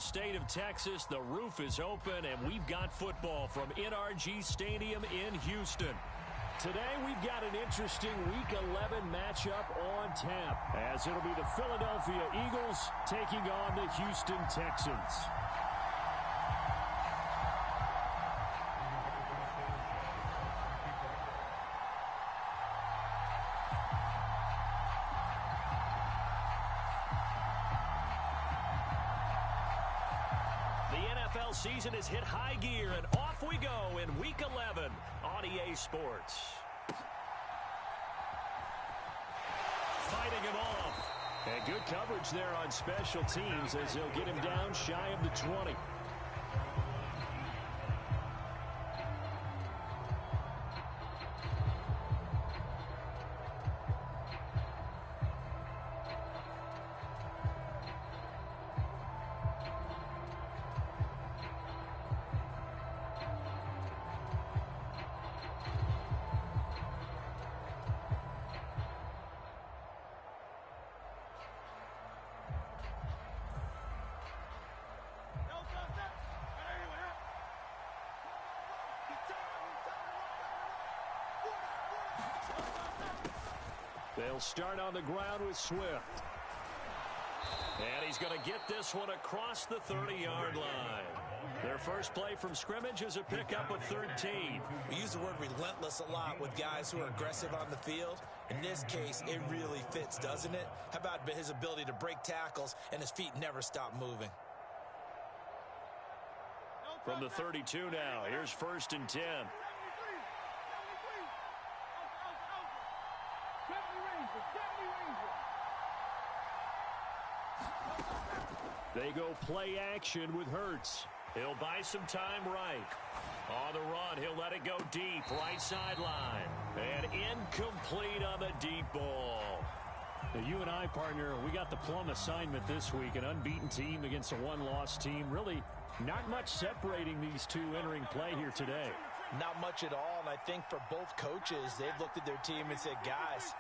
state of Texas, the roof is open, and we've got football from NRG Stadium in Houston. Today, we've got an interesting Week 11 matchup on tap, as it'll be the Philadelphia Eagles taking on the Houston Texans. Season has hit high gear, and off we go in Week 11 on EA Sports. Fighting him off. And good coverage there on special teams as they'll get him down shy of the 20. They'll start on the ground with Swift. And he's going to get this one across the 30-yard line. Their first play from scrimmage is a pickup of 13. We use the word relentless a lot with guys who are aggressive on the field. In this case, it really fits, doesn't it? How about his ability to break tackles and his feet never stop moving? From the 32 now, here's 1st and 10. They go play action with Hurts. He'll buy some time right. On the run, he'll let it go deep, right sideline. And incomplete on the deep ball. Now, you and I, partner, we got the plum assignment this week. An unbeaten team against a one-loss team. Really not much separating these two entering play here today. Not much at all, and I think for both coaches, they've looked at their team and said, guys,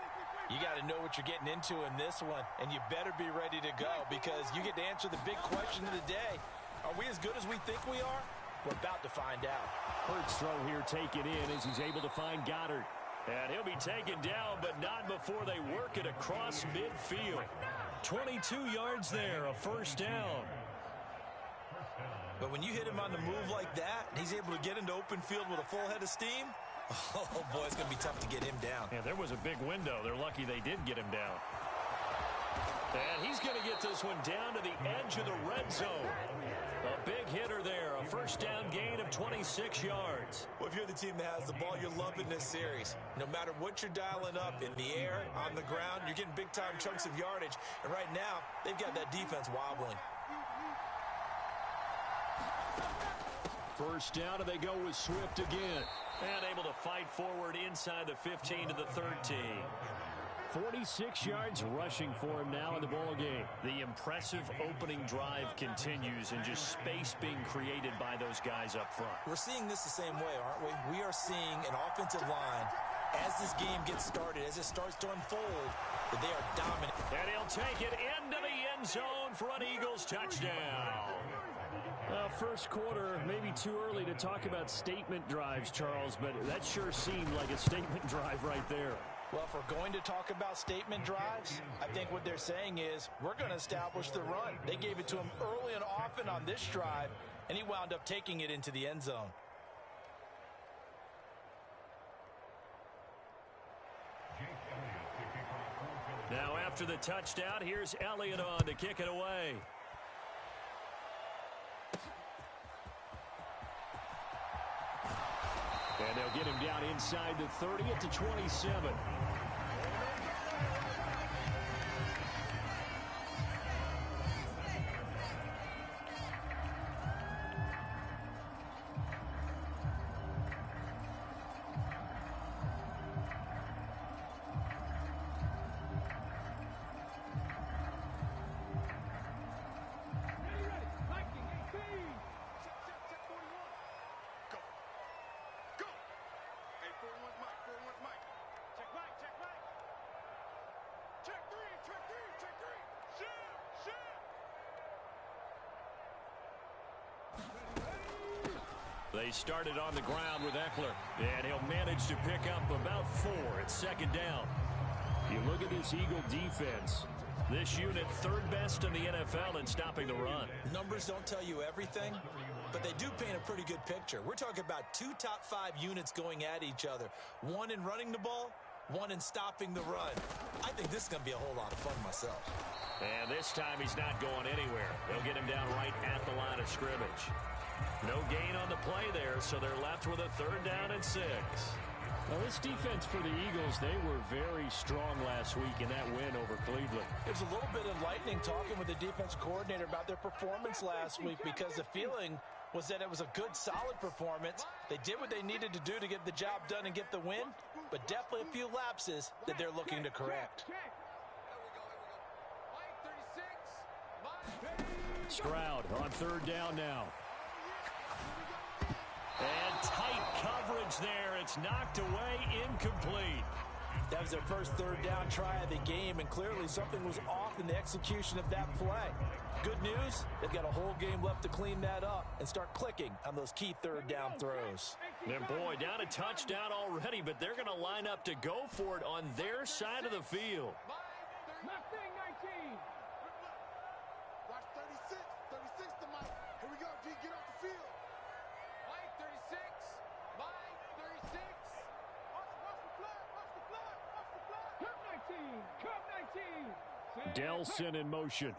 you got to know what you're getting into in this one, and you better be ready to go because you get to answer the big question of the day. Are we as good as we think we are? We're about to find out. Hurts throw here taken in as he's able to find Goddard. And he'll be taken down, but not before they work it across midfield. 22 yards there, a first down. But when you hit him on the move like that, and he's able to get into open field with a full head of steam, oh, boy, it's going to be tough to get him down. Yeah, there was a big window. They're lucky they did get him down. And he's going to get this one down to the edge of the red zone. A big hitter there, a first down gain of 26 yards. Well, if you're the team that has the ball, you're loving this series. No matter what you're dialing up, in the air, on the ground, you're getting big-time chunks of yardage. And right now, they've got that defense wobbling. First down, and they go with Swift again. And able to fight forward inside the 15 to the 13. 46 yards rushing for him now in the ball game. The impressive opening drive continues and just space being created by those guys up front. We're seeing this the same way, aren't we? We are seeing an offensive line as this game gets started, as it starts to unfold, that they are dominant. And he'll take it into the end zone for an Eagles touchdown. First quarter, maybe too early to talk about statement drives, Charles, but that sure seemed like a statement drive right there. Well, if we're going to talk about statement drives, I think what they're saying is we're going to establish the run. They gave it to him early and often on this drive, and he wound up taking it into the end zone. Now after the touchdown, here's Elliott on to kick it away. And they'll get him down inside the 30 at the 27. Check back, check They started on the ground with Eckler, and he'll manage to pick up about 4 at second down. You look at this Eagle defense. This unit third best in the NFL in stopping the run. Numbers don't tell you everything, but they do paint a pretty good picture. We're talking about 2 top 5 units going at each other. One in running the ball, one in stopping the run. I think this is going to be a whole lot of fun myself. And this time he's not going anywhere. They'll get him down right at the line of scrimmage. No gain on the play there, so they're left with a 3rd down and 6. Now, this defense for the Eagles, they were very strong last week in that win over Cleveland. There's a little bit enlightening talking with the defense coordinator about their performance last week, because the feeling was that it was a good, solid performance. They did what they needed to do to get the job done and get the win, but definitely a few lapses that they're looking to correct. Stroud on 3rd down now. And tight coverage there. It's knocked away, incomplete. That was their first 3rd down try of the game, and clearly something was off in the execution of that play. Good news, they've got a whole game left to clean that up and start clicking on those key 3rd down throws. And boy, down a touchdown already, but they're going to line up to go for it on their side of the field. Delson in motion.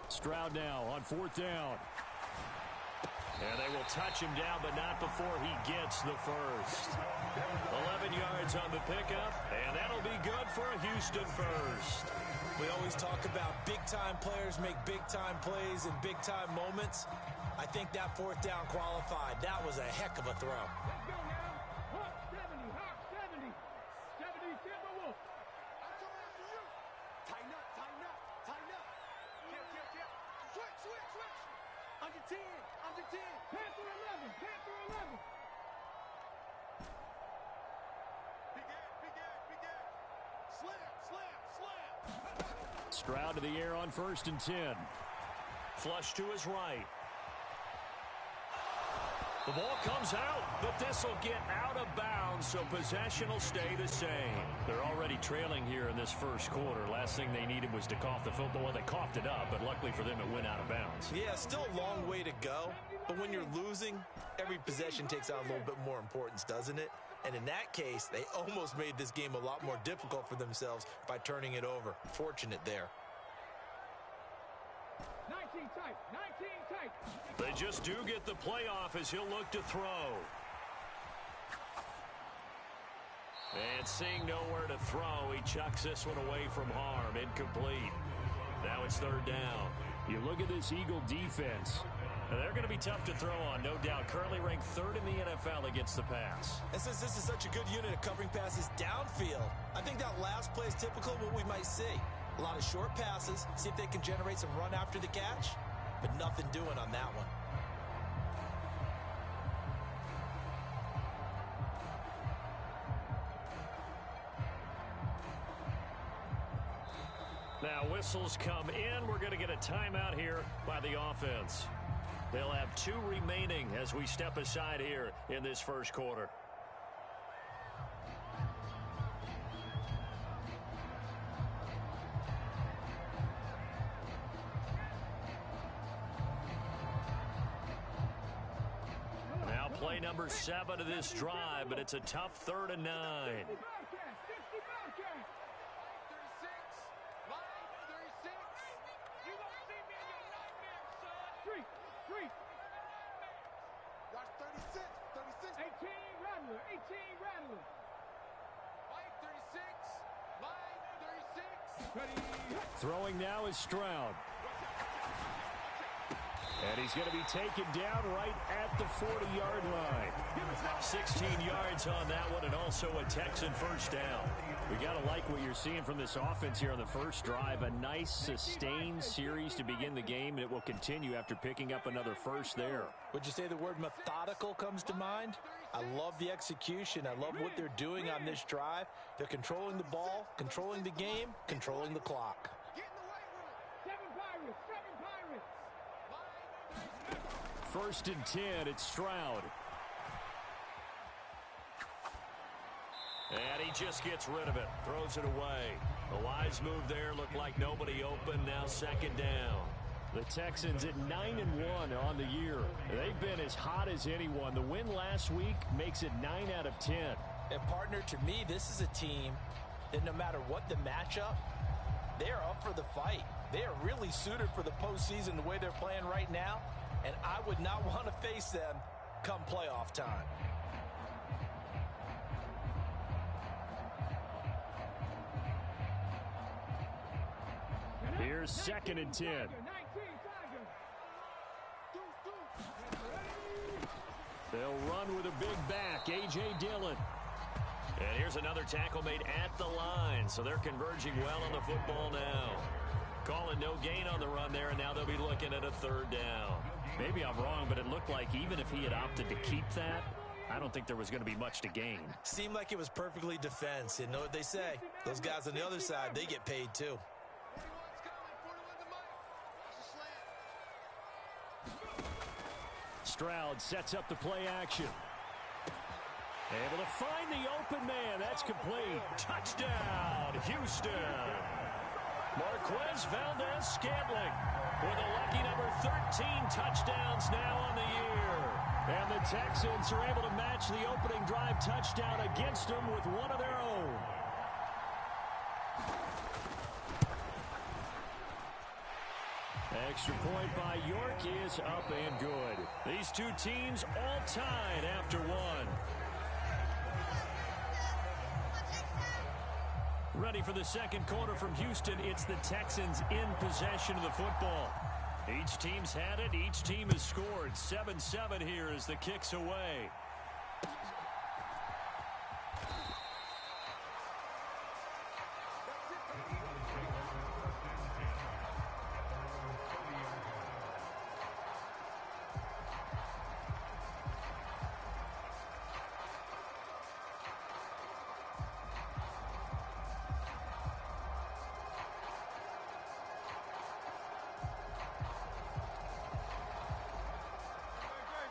Stroud now on 4th down. And they will touch him down, but not before he gets the first. 11 yards on the pickup, and that'll be good for a Houston first. We always talk about big-time players make big-time plays in big-time moments. I think that 4th down qualified. That was a heck of a throw. Let's go now. Hawk 70, Hawk 70. 70 Timberwolves. I'm coming after you. Tighten up, tighten up, tighten up. Kill. Switch. Under 10. Panther 11. Slam. Stroud to the air on 1st and 10. Flush to his right. The ball comes out, but this will get out of bounds, so possession will stay the same. They're already trailing here in this first quarter. Last thing they needed was to cough the football. Well, they coughed it up, but luckily for them, it went out of bounds. Yeah, still a long way to go, but when you're losing, every possession takes on a little bit more importance, doesn't it? And in that case, they almost made this game a lot more difficult for themselves by turning it over. Fortunate there. 19 tight. They just do get the playoff as he'll look to throw. And seeing nowhere to throw, he chucks this one away from harm. Incomplete. Now it's 3rd down. You look at this Eagle defense. And they're going to be tough to throw on, no doubt. Currently ranked 3rd in the NFL against the pass. And since this is such a good unit of covering passes downfield, I think that last play is typical of what we might see. A lot of short passes, see if they can generate some run after the catch, but nothing doing on that one. Now whistles come in. We're going to get a timeout here by the offense. They'll have 2 remaining as we step aside here in this first quarter. Now play number 7 of this drive, but it's a tough 3rd and 9. Throwing now is Stroud. And he's going to be taken down right at the 40-yard line. 16 yards on that one, and also a Texan first down. We got to like what you're seeing from this offense here on the first drive. A nice, sustained series to begin the game, and it will continue after picking up another first there. Would you say the word methodical comes to mind? I love the execution. I love what they're doing on this drive. They're controlling the ball, controlling the game, controlling the clock. Get in the weight room. First and 10, it's Stroud. And he just gets rid of it. Throws it away. A wise move there. Looked like nobody open. Now second down. The Texans at 9-1 on the year. They've been as hot as anyone. The win last week makes it 9 out of 10. And partner, to me, this is a team that no matter what the matchup, they are up for the fight. They are really suited for the postseason the way they're playing right now. And I would not want to face them come playoff time. Here's second and 10. They'll run with a big back, A.J. Dillon. And here's another tackle made at the line. So they're converging well on the football now. Calling no gain on the run there, and now they'll be looking at a third down. Maybe I'm wrong, but it looked like even if he had opted to keep that, I don't think there was going to be much to gain. Seemed like it was perfectly defense. And know what they say? Those guys on the other side, they get paid too. Stroud sets up the play action. Able to find the open man. That's complete. Touchdown, Houston. Marquez Valdez-Scantling with a lucky number 13 touchdowns now on the year. And the Texans are able to match the opening drive touchdown against them with one of their own. Extra point by York is up and good. These two teams all tied after one. Ready for the second quarter from Houston. It's the Texans in possession of the football. Each team's had it. Each team has scored. 7-7 here as the kick's away.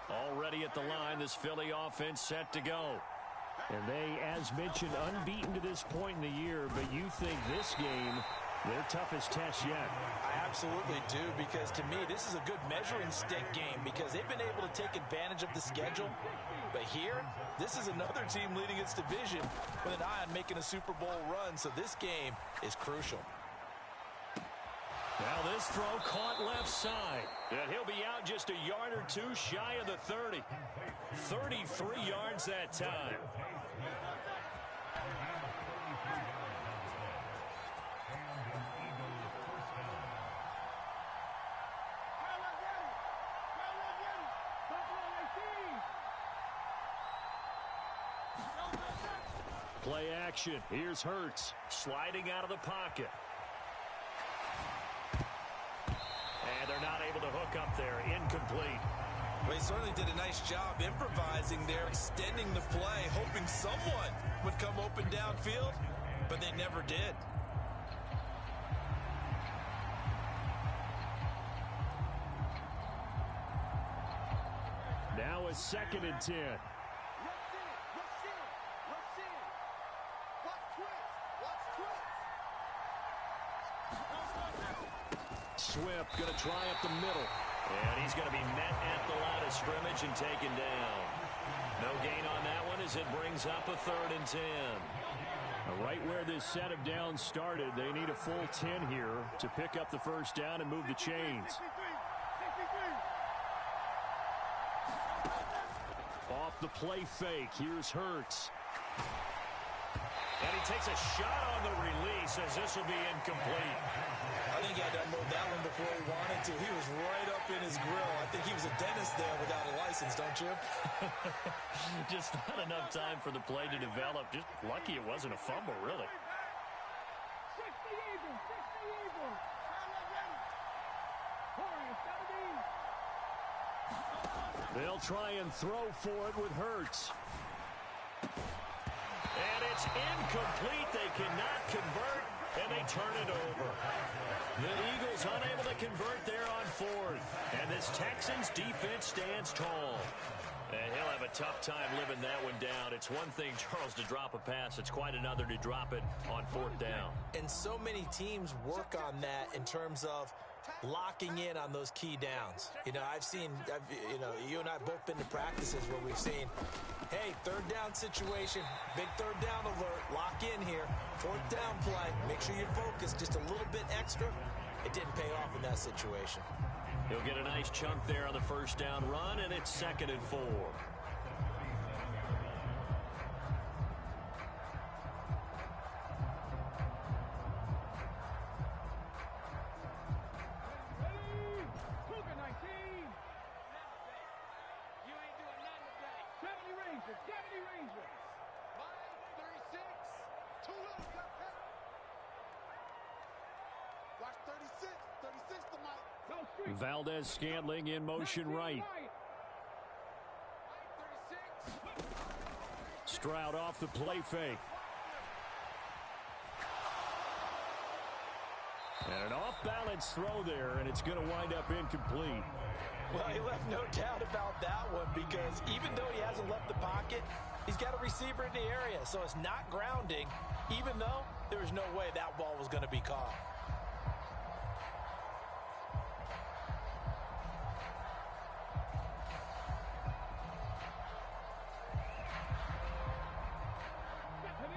Already at the line, this Philly offense set to go. And they, as mentioned, unbeaten to this point in the year, but you think this game, their toughest test yet. I absolutely do, because to me, this is a good measuring stick game because they've been able to take advantage of the schedule. But here, this is another team leading its division with an eye on making a Super Bowl run, so this game is crucial. Now this throw caught left side. And he'll be out just a yard or two shy of the 30. 33 yards that time. Play action. Here's Hurts. Sliding out of the pocket. And they're not able to hook up there. Incomplete. Well, he certainly did a nice job improvising there, extending the play, hoping someone would come open downfield, but they never did. Now a second and 10. Swift going to try up the middle. And he's going to be met at the line of scrimmage and taken down. No gain on that one as it brings up a 3rd and 10. Right where this set of downs started, they need a full 10 here to pick up the first down and move the chains. Off the play fake, here's Hurts. And he takes a shot on the release as this will be incomplete. I think he had to unload that one before he wanted to. He was right up in his grill. I think he was a dentist there without a license, don't you? Just not enough time for the play to develop. Just lucky it wasn't a fumble, really. They'll try and throw for it with Hurts. And it's incomplete. They cannot convert. and they turn it over. The Eagles unable to convert there on fourth, and this Texans defense stands tall. And he'll have a tough time living that one down. It's one thing, Charles, to drop a pass. It's quite another to drop it on fourth down. And so many teams work on that in terms of locking in on those key downs. You know, you and I both been to practices where we've seen, hey, third down situation, big third down alert, lock in here, fourth down play, make sure you're focused just a little bit extra. It didn't pay off in that situation. He'll get a nice chunk there on the first down run, and it's 2nd and 4. Valdez-Scantling in motion right. Stroud off the play fake. And an off-balance throw there, and it's going to wind up incomplete. Well, he left no doubt about that one, because even though he hasn't left the pocket, he's got a receiver in the area, so it's not grounding, even though there was no way that ball was going to be caught.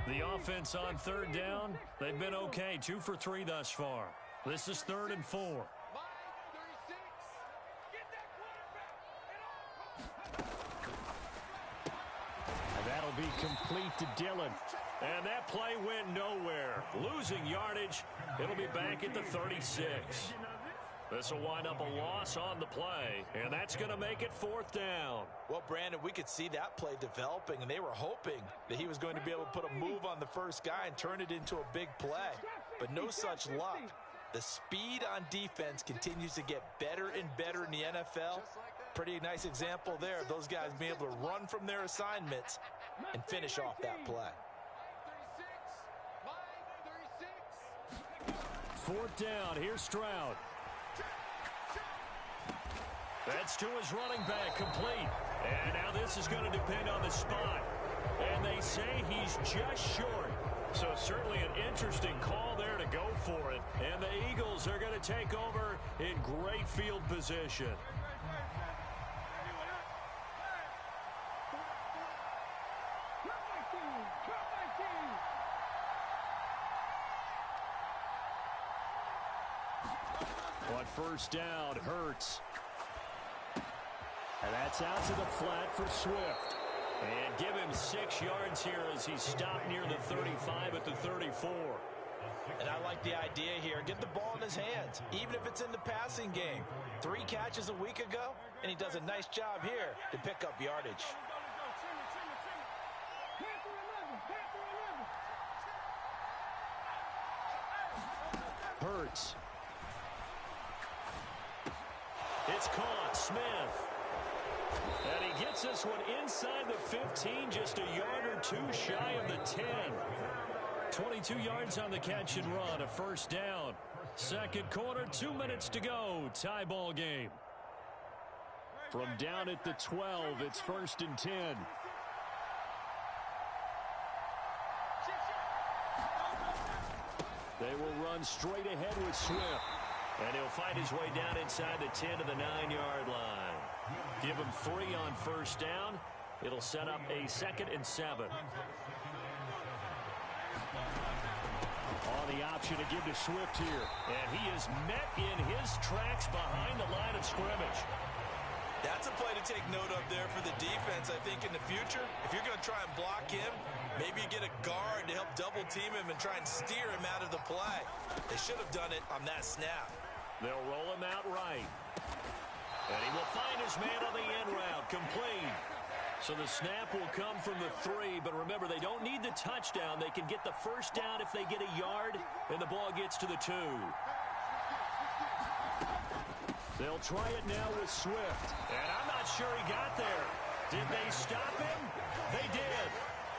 The offense on third down, they've been okay. 2 for 3 thus far. This is 3rd and 4. And that'll be complete to Dillon. And that play went nowhere. Losing yardage. It'll be back at the 36. This will wind up a loss on the play, and that's going to make it 4th down. Well, Brandon, we could see that play developing, and they were hoping that he was going to be able to put a move on the first guy and turn it into a big play. But no such luck. The speed on defense continues to get better and better in the NFL. Pretty nice example there of those guys being able to run from their assignments and finish off that play. 4th down. Here's Stroud. That's to his running back, complete. And now this is going to depend on the spot. And they say he's just short. So certainly an interesting call there to go for it. And the Eagles are going to take over in great field position. On first down, Hurts. And that's out to the flat for Swift. And give him 6 yards here as he's stopped near the 35 at the 34. And I like the idea here. Get the ball in his hands, even if it's in the passing game. 3 catches a week ago, and he does a nice job here to pick up yardage. Hurts. It's caught. Smith. And he gets this one inside the 15, just a yard or 2 shy of the 10. 22 yards on the catch and run, a first down. Second quarter, 2 minutes to go. Tie ball game. From down at the 12, it's 1st and 10. They will run straight ahead with Swift. And he'll fight his way down inside the 10 to the 9-yard line. Give him 3 on first down. It'll set up a 2nd and 7. On the option to give to Swift here. And he is met in his tracks behind the line of scrimmage. That's a play to take note of there for the defense, I think, in the future. If you're going to try and block him, maybe you get a guard to help double team him and try and steer him out of the play. They should have done it on that snap. They'll roll him out right. And he will find his man on the end route, complete. So the snap will come from the 3, but remember, they don't need the touchdown. They can get the first down if they get a yard, and the ball gets to the 2. They'll try it now with Swift. And I'm not sure he got there. Did they stop him? They did.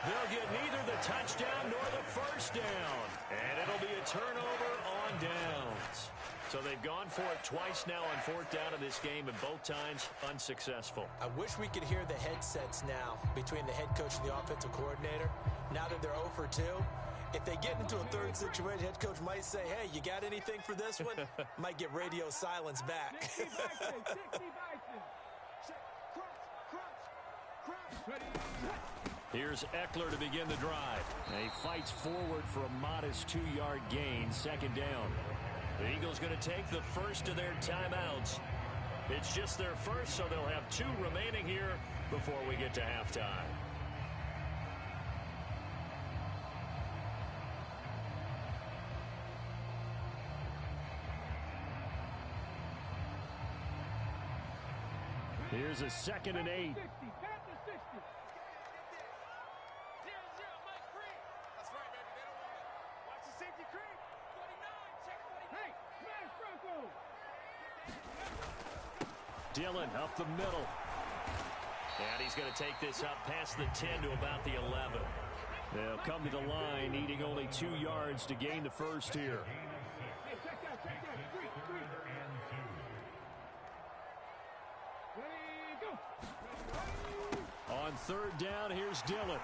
They'll get neither the touchdown nor the first down. And it'll be a turnover on downs. So they've gone for it twice now on fourth down in this game, and both times unsuccessful. I wish we could hear the headsets now between the head coach and the offensive coordinator. Now that they're 0 for 2, if they get into a third situation, head coach might say, hey, you got anything for this one? Might get radio silence back. 60 Bison, 60 Bison. Ready. Here's Eckler to begin the drive. He fights forward for a modest 2-yard gain, second down. The Eagles going to take the first of their timeouts. It's just their first, so they'll have 2 remaining here before we get to halftime. Here's a 2nd and 8. 60, back to 60. 0-0, Mike Creed. That's right, baby. They don't want it. Watch the safety creep. 49, check 49. Hey, smash Bronco. Dillon up the middle. And he's going to take this up past the 10 to about the 11. They'll come to the line, needing only 2 yards to gain the first here. Hey, check that. Creep. Ready, go. On third down, here's Dillon.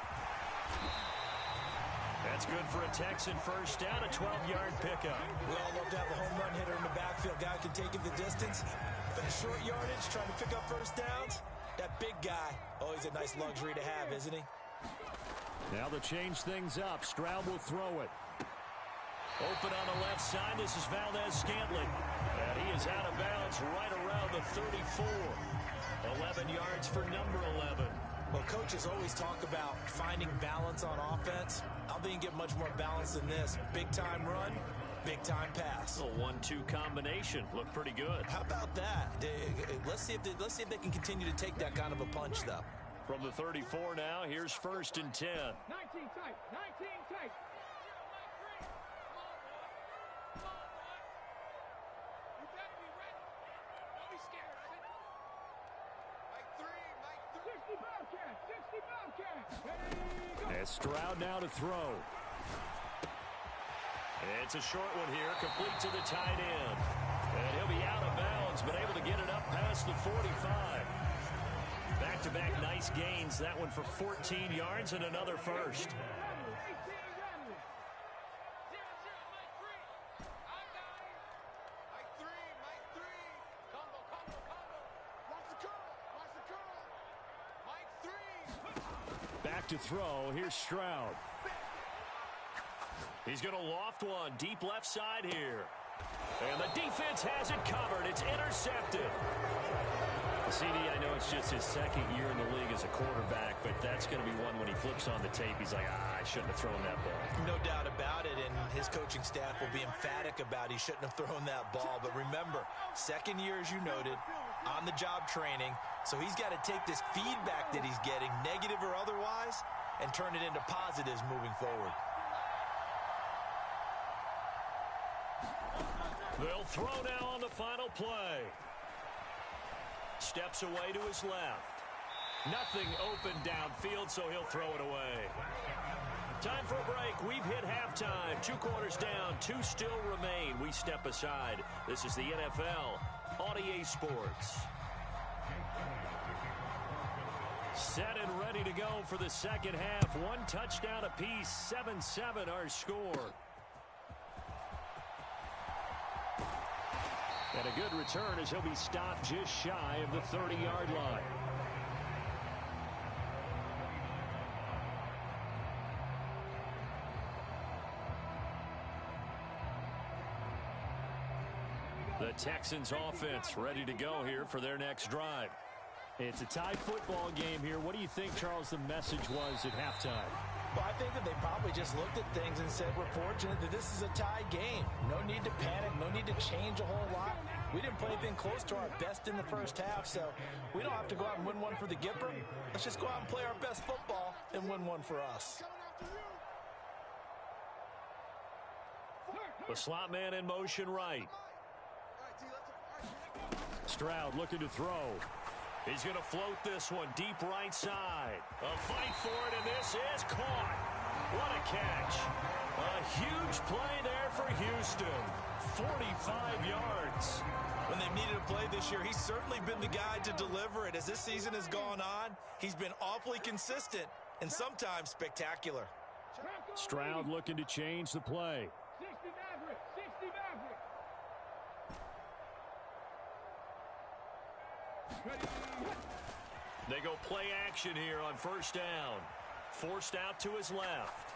That's good for a Texan first down, a 12-yard pickup. We all love to have a home run hitter in the backfield. Guy can take it the distance. But a short yardage, trying to pick up first downs. That big guy, always a nice luxury to have, isn't he? Now to change things up, Stroud will throw it. Open on the left side, this is Valdez-Scantling. And he is out of bounds right around the 34. 11 yards for number 11. Well, coaches always talk about finding balance on offense. I don't think you can get much more balance than this. Big-time run, big-time pass. A 1-2 combination. Looked pretty good. How about that? Let's see if they can continue to take that kind of a punch, though. From the 34 now, here's 1st and 10. 19 tight. 19 tight. You better be ready. Don't be scared of it. Mike 3. 60 Bobcat. 60 Bobcat. Ready, go. As Stroud now to throw. It's a short one here, complete to the tight end. And he'll be out of bounds, but able to get it up past the 45. Back-to-back nice gains. That one for 14 yards and another first. Back to throw. Here's Stroud. He's going to loft one deep left side here. And the defense has it covered. It's intercepted. CD, I know it's just his 2nd year in the league as a quarterback, but that's going to be one when he flips on the tape. He's like, I shouldn't have thrown that ball. No doubt about it, and his coaching staff will be emphatic about he shouldn't have thrown that ball. But remember, 2nd year, as you noted, on-the-job training, so he's got to take this feedback that he's getting, negative or otherwise, and turn it into positives moving forward. They'll throw now on the final play. Steps away to his left. Nothing open downfield, so he'll throw it away. Time for a break. We've hit halftime. 2 quarters down, 2 still remain. We step aside. This is the NFL on EA Sports. Set and ready to go for the second half. 1 touchdown apiece, 7-7 our score. And a good return as he'll be stopped just shy of the 30-yard line. The Texans offense ready to go here for their next drive. It's a tie football game here. What do you think, Charles, the message was at halftime? Well, I think that they probably just looked at things and said, we're fortunate that this is a tie game. No need to panic, no need to change a whole lot. We didn't play anything close to our best in the first half, so we don't have to go out and win one for the Gipper. Let's just go out and play our best football and win one for us. The slot man in motion right. Stroud looking to throw. He's going to float this one deep right side. A fight for it, and this is caught. What a catch. A huge play there for Houston. 45 yards. When they've needed a play this year, he's certainly been the guy to deliver it. As this season has gone on, he's been awfully consistent and sometimes spectacular. Stroud looking to change the play. 60 Maverick, 60 Maverick. They go play action here on first down. Forced out to his left.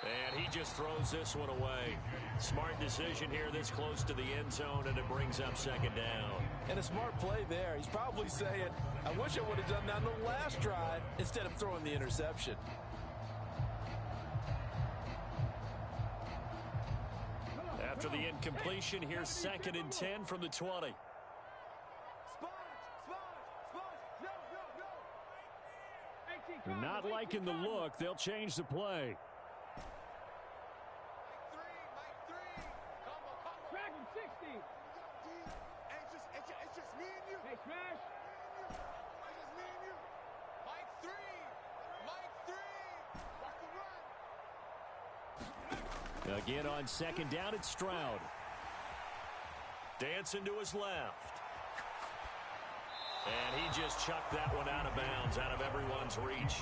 And he just throws this one away. Smart decision here this close to the end zone, and it brings up second down. And a smart play there. He's probably saying, I wish I would have done that on the last drive instead of throwing the interception. After the incompletion, here's 2nd and 10 from the 20. They're not liking the look. They'll change the play. Track him, 60. It's just me and you. Hey, smash. It's just me and you. Mike 3. Mike 3. Watch the run. Again on second down, it's Stroud. Dancing to his left. And he just chucked that one out of bounds, out of everyone's reach.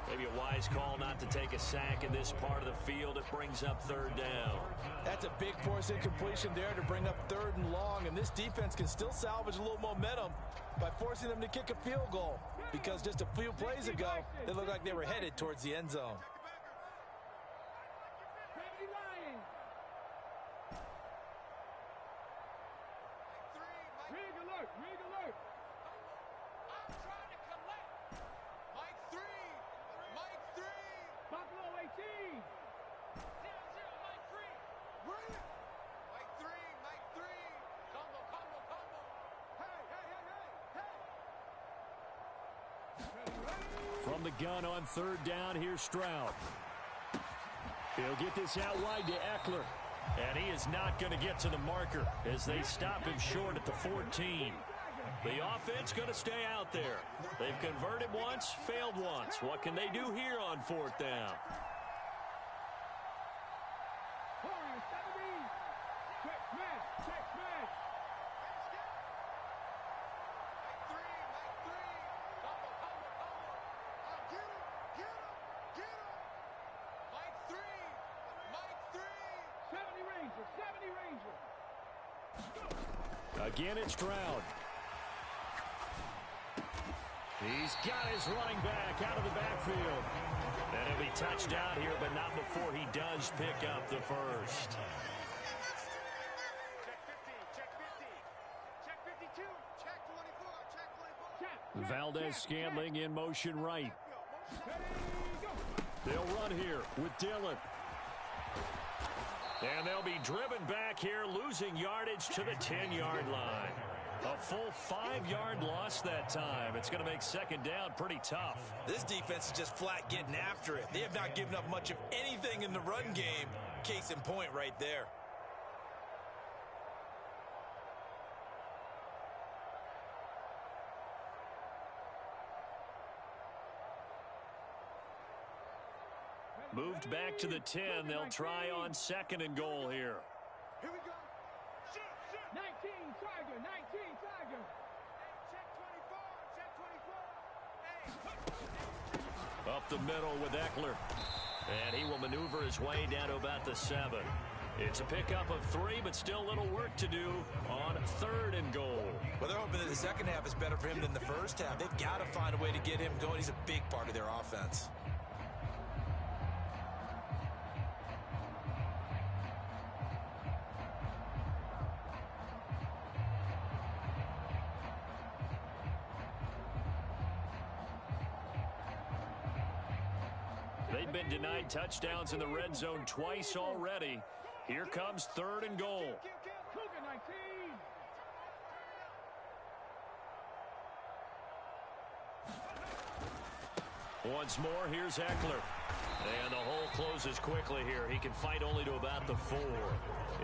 Maybe a wise call not to take a sack in this part of the field. It brings up third down. That's a big force incompletion there to bring up 3rd and long, and this defense can still salvage a little momentum by forcing them to kick a field goal, because just a few plays ago, they looked like they were headed towards the end zone. Kennedy Lions. Rig alert, rig alert. I'm trying to collect. Mike 3. Mike 3. Buffalo 18. 0-0. Mike 3. Bring it. Mike 3. Mike 3. Combo, combo, combo. Hey, hey, hey, hey, hey. From the gun on third down, here's Stroud. He'll get this out wide to Eckler. And he is not going to get to the marker as they stop him short at the 14. The offense going to stay out there. They've converted once, failed once. What can they do here on 4th down? Warriors 70. Check smash, check smash. Mike 3. Mike 3. Combo, combo, combo. Get him. Get him. Get him. Mike 3. Mike 3. 70 Ranger, 70 Ranger. Again, it's Stroud. He's got his running back out of the backfield. And he'll be touched out here, but not before he does pick up the first. Check 50. Check 50. Check 52. Check 24. Check 24. Check, Valdez Scantling in motion right. Ready, go. They'll run here with Dillon. And they'll be driven back here, losing yardage to the 10-yard line. A full 5-yard loss that time. It's going to make second down pretty tough. This defense is just flat getting after it. They have not given up much of anything in the run game. Case in point right there. Moved back to the 10. They'll try on 2nd and goal here. Here we go. Shoot, shoot. 19 Tiger, 19 Tiger. Check 24. Check 24. Hey. Up the middle with Eckler. And he will maneuver his way down to about the 7. It's a pickup of 3, but still a little work to do on 3rd and goal. Well, they're hoping that the second half is better for him than the first half. They've got to find a way to get him going. He's a big part of their offense. They've been denied touchdowns in the red zone twice already. Here comes 3rd and goal. Cougar 19. Once more, here's Eckler. And the hole closes quickly here. He can fight only to about the 4.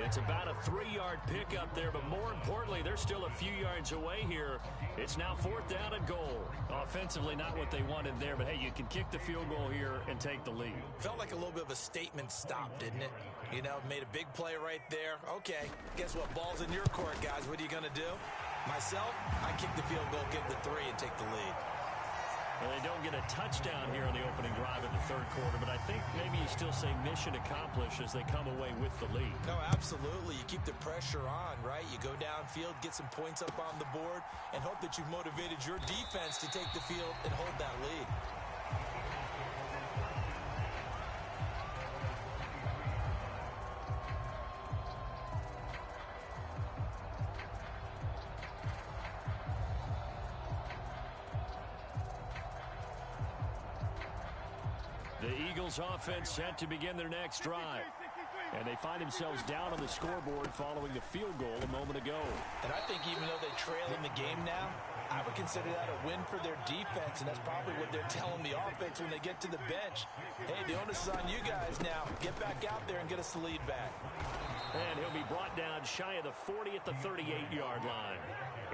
It's about a 3-yard pickup there, but more importantly, they're still a few yards away here. It's now 4th down and goal. Offensively, not what they wanted there, but hey, you can kick the field goal here and take the lead. Felt like a little bit of a statement stop, didn't it? You know, made a big play right there. Okay, guess what? Ball's in your court, guys. What are you going to do? Myself, I kick the field goal, get the 3, and take the lead. Well, they don't get a touchdown here in the opening drive of the 3rd quarter, but I think maybe you still say mission accomplished as they come away with the lead. No, absolutely. You keep the pressure on, right? You go downfield, get some points up on the board, and hope that you've motivated your defense to take the field and hold that lead. The Eagles offense set to begin their next drive. And they find themselves down on the scoreboard following the field goal a moment ago. And I think even though they trail in the game now, I would consider that a win for their defense, and that's probably what they're telling the offense when they get to the bench. Hey, the onus is on you guys now. Get back out there and get us the lead back. And he'll be brought down shy of the 40 at the 38-yard line.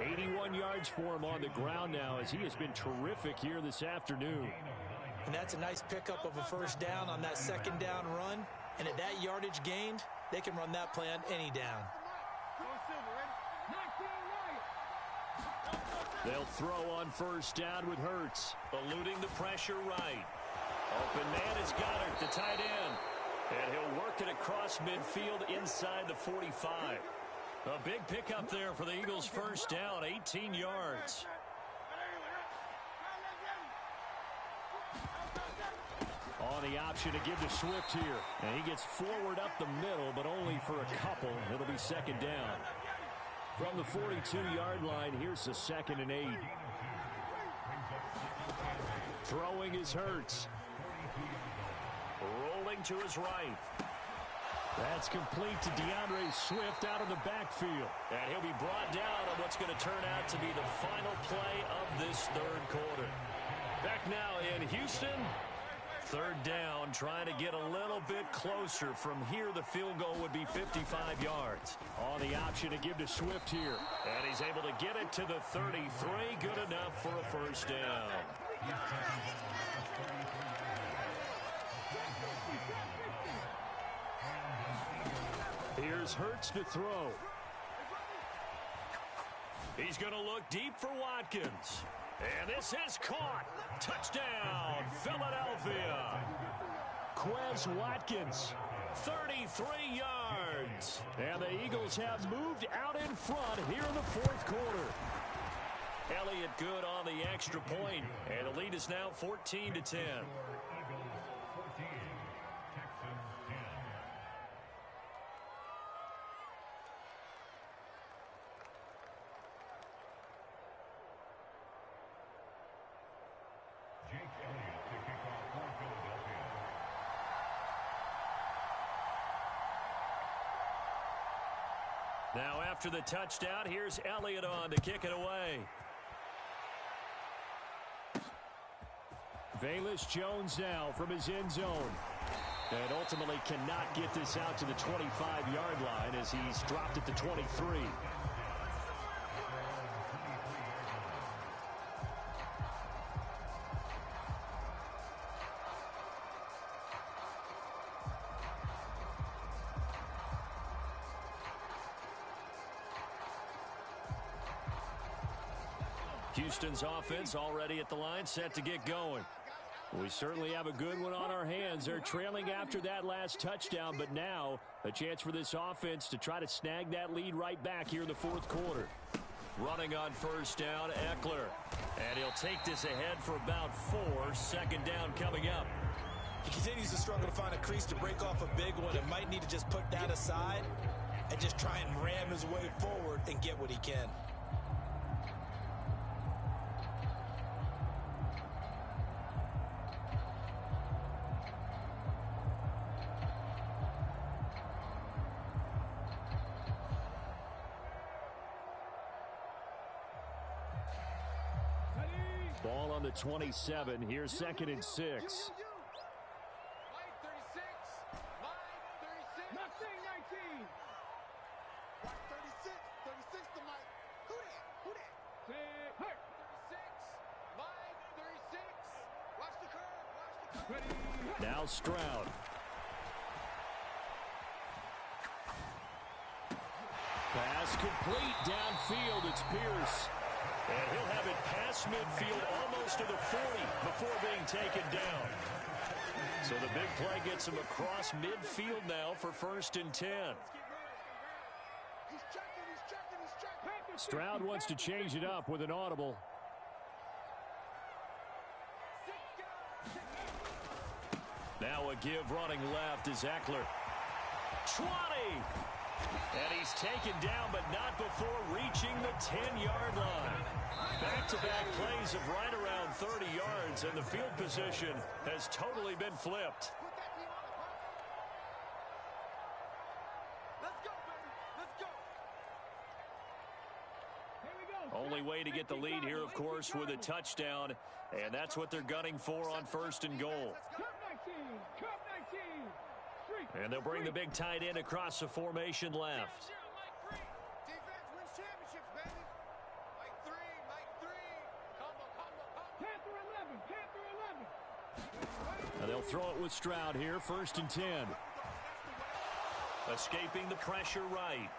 81 yards for him on the ground now as he has been terrific here this afternoon. And that's a nice pickup of a 1st down on that 2nd down run. And at that yardage gained, they can run that play on any down. They'll throw on 1st down with Hurts. Eluding the pressure right. Open man is Goddard, the tight end. And he'll work it across midfield inside the 45. A big pickup there for the Eagles' 1st down, 18 yards. On the option to give to Swift here. And he gets forward up the middle, but only for a couple. It'll be 2nd down. From the 42-yard line, here's the 2nd and 8. Throwing is Hurts. Rolling to his right. That's complete to DeAndre Swift out of the backfield. And he'll be brought down on what's going to turn out to be the final play of this 3rd quarter. Back now in Houston. 3rd down, trying to get a little bit closer. From here, the field goal would be 55 yards. On the option to give to Swift here. And he's able to get it to the 33. Good enough for a 1st down. Here's Hurts to throw. He's going to look deep for Watkins. And this is caught. Touchdown, Philadelphia. Quez Watkins. 33 yards. And the Eagles have moved out in front here in the 4th quarter. Elliott good on the extra point. And the lead is now 14-10. Now after the touchdown, here's Elliott on to kick it away. Velus Jones now from his end zone. And ultimately cannot get this out to the 25-yard line as he's dropped at the 23. Houston's offense already at the line, set to get going. We certainly have a good one on our hands. They're trailing after that last touchdown, but now a chance for this offense to try to snag that lead right back here in the 4th quarter. Running on 1st down, Eckler. And he'll take this ahead for about 4. 2nd down coming up. He continues to struggle to find a crease to break off a big one and might need to just put that aside and just try and ram his way forward and get what he can. Ball on the 27. Here's 2nd and 6. Mike 36. Mike 36. Mustang 19. Mike 36. 36 to Mike. Who that? Who that? Say, hey. 36. Mike 36. Watch the curve. Watch the curve. Ready. Now Stroud. Pass complete downfield. It's Pierce. And he'll have it past midfield almost to the 40 before being taken down. So the big play gets him across midfield now for 1st and 10. He's checking. He's checking. He's checking. Stroud wants to change it up with an audible. Now a give running left is Eckler. 20! And he's taken down, but not before reaching the 10-yard line. Back-to-back plays of right around 30 yards, and the field position has totally been flipped. Put that team on the clock. Let's go, baby. Let's go. Here we go. Only way to get the lead here, of course, with a touchdown, and that's what they're gunning for on 1st and goal. Cup 19. Cup 19. Streak. And they'll bring the big tight end across the formation left. Defense wins championships, baby. Mike 3. Mike 3. Combo. Panther 11. Panther 11. And they'll throw it with Stroud here, 1st and 10. Escaping the pressure right.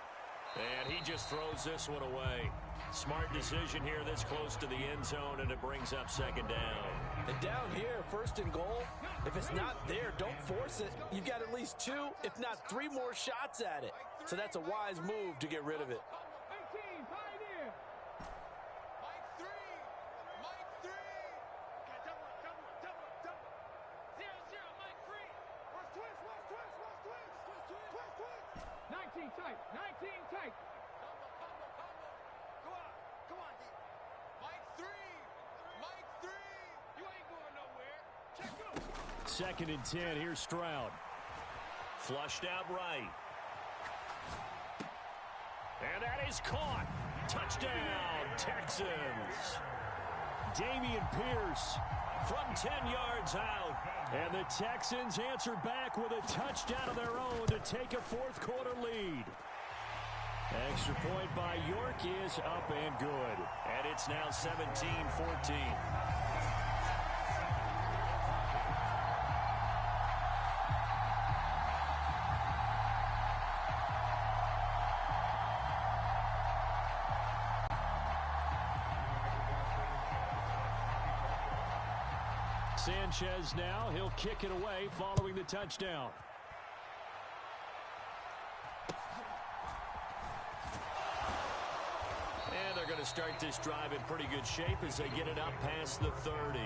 And he just throws this one away. Smart decision here this close to the end zone, and it brings up 2nd down. And down here, 1st and goal, if it's not there, don't force it. You've got at least 2, if not 3 more shots at it. So that's a wise move to get rid of it. 18. Pioneer. Mike 3. Mike 3. Okay, double. 0-0, Mike 3. Where's twist? 19 tight. 19 tight. Combo. Come on, D. Mike 3. Mike 3. You ain't going nowhere. Check up. 2nd and 10, here's Stroud. Flushed out right. And that is caught. Touchdown, Texans. Dameon Pierce. From 10 yards out. And the Texans answer back with a touchdown of their own to take a 4th quarter lead. Extra point by York is up and good. And it's now 17-14. Sanchez now, he'll kick it away following the touchdown. And they're going to start this drive in pretty good shape as they get it up past the 30.